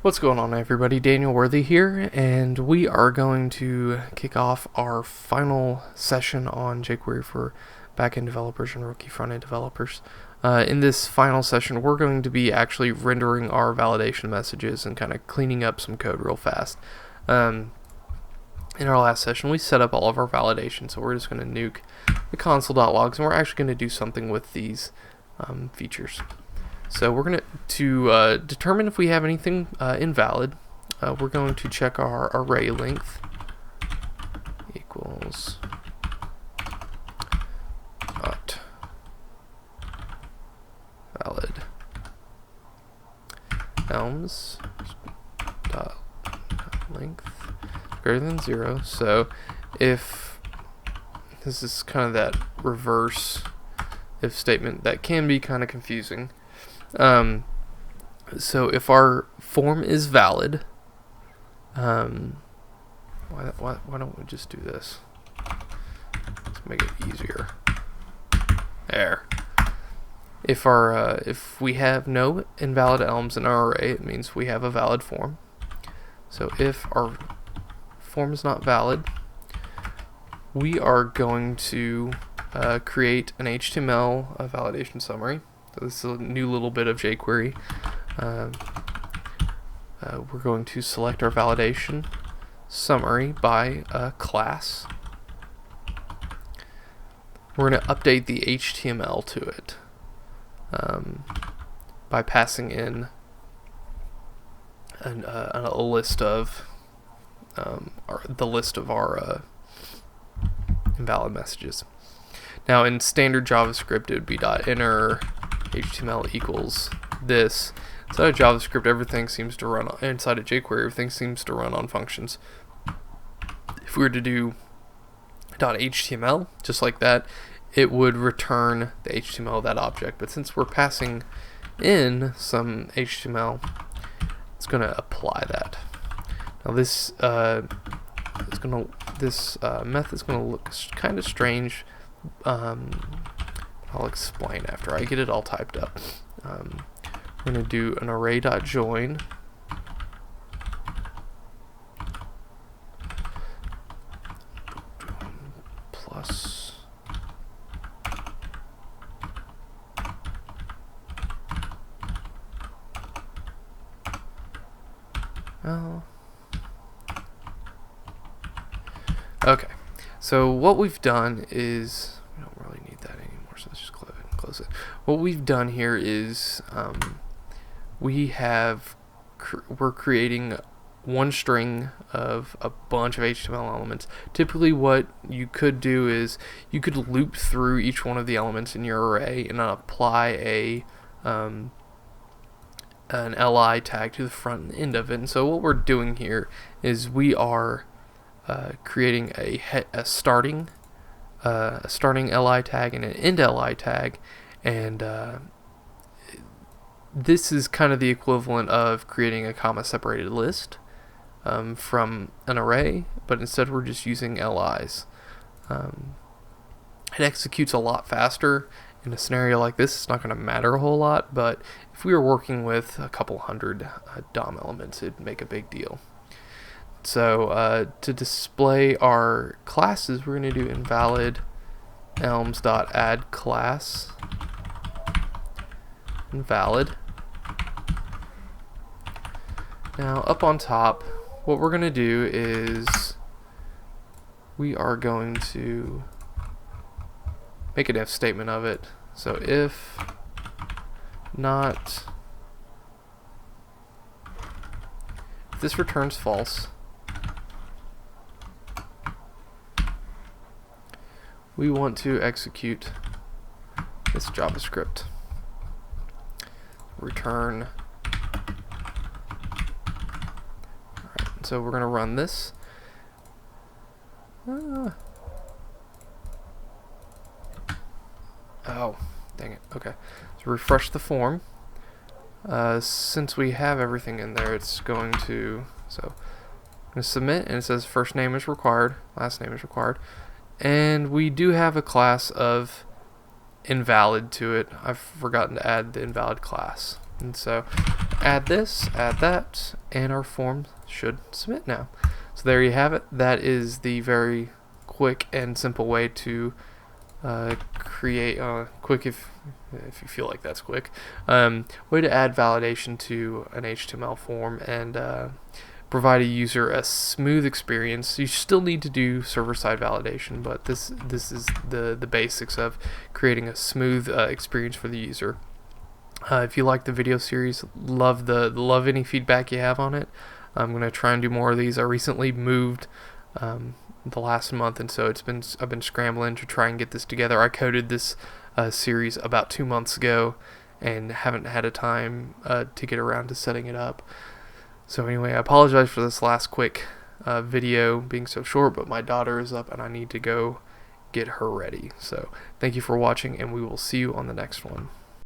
What's going on, everybody? Daniel Worthy here, and we are going to kick off our final session on jQuery for backend developers and rookie frontend developers. In this final session, we're going to be actually rendering our validation messages and kind of cleaning up some code real fast. In our last session, we set up all of our validation, so we're just going to nuke the console.logs, and we're actually going to do something with these features. So we're going to determine if we have anything invalid. We're going to check our array length equals not valid elms dot length greater than 0. So if this is kind of that reverse if statement that can be kind of confusing. So if our form is valid, why don't we just do this? Let's make it easier. There. If we have no invalid elms in our array, it means we have a valid form. So if our form is not valid, we are going to create an HTML validation summary. So this is a new little bit of jQuery. We're going to select our validation summary by class. We're going to update the HTML to it by passing in a list of the list of our invalid messages. Now in standard JavaScript, it would be .enter HTML equals this. Inside of JavaScript, everything seems to run on, inside of jQuery, everything seems to run on functions. If we were to do .html, just like that, it would return the HTML of that object. But since we're passing in some HTML, it's going to apply that. Now this method is going to look kind of strange. I'll explain after I get it all typed up. We're going to do an array.join plus okay, so what we've done is we don't really need that anymore, so let's just close it. What we've done here is we're creating one string of a bunch of HTML elements. Typically what you could do is you could loop through each one of the elements in your array and apply an li tag to the front end of it. And so what we're doing here is we are creating a starting li tag and an end li tag, and this is kind of the equivalent of creating a comma separated list from an array, but instead we're just using LIs. It executes a lot faster. In a scenario like this, it's not going to matter a whole lot, but if we were working with a couple hundred DOM elements, it'd make a big deal. So to display our classes, we're going to do invalid elms.add class invalid. Now up on top, what we're going to do is we are going to make an if statement of it. So if this returns false, we want to execute this JavaScript. Return. Alright, so we're going to run this. Oh, dang it. Okay. So refresh the form. Since we have everything in there, it's going to... So I'm going to submit, and it says first name is required, last name is required. And we do have a class of invalid to it. I've forgotten to add the invalid class. And so add this, add that, and our form should submit now. So there you have it. That is the very quick and simple way to create quick if you feel like that's quick way to add validation to an HTML form and provide a user a smooth experience. You still need to do server-side validation, but this is the basics of creating a smooth experience for the user. If you like the video series, love any feedback you have on it. I'm gonna try and do more of these. I recently moved the last month, and so I've been scrambling to try and get this together. I coded this series about 2 months ago and haven't had a time to get around to setting it up. So anyway, I apologize for this last quick video being so short, but my daughter is up and I need to go get her ready. So thank you for watching, and we will see you on the next one.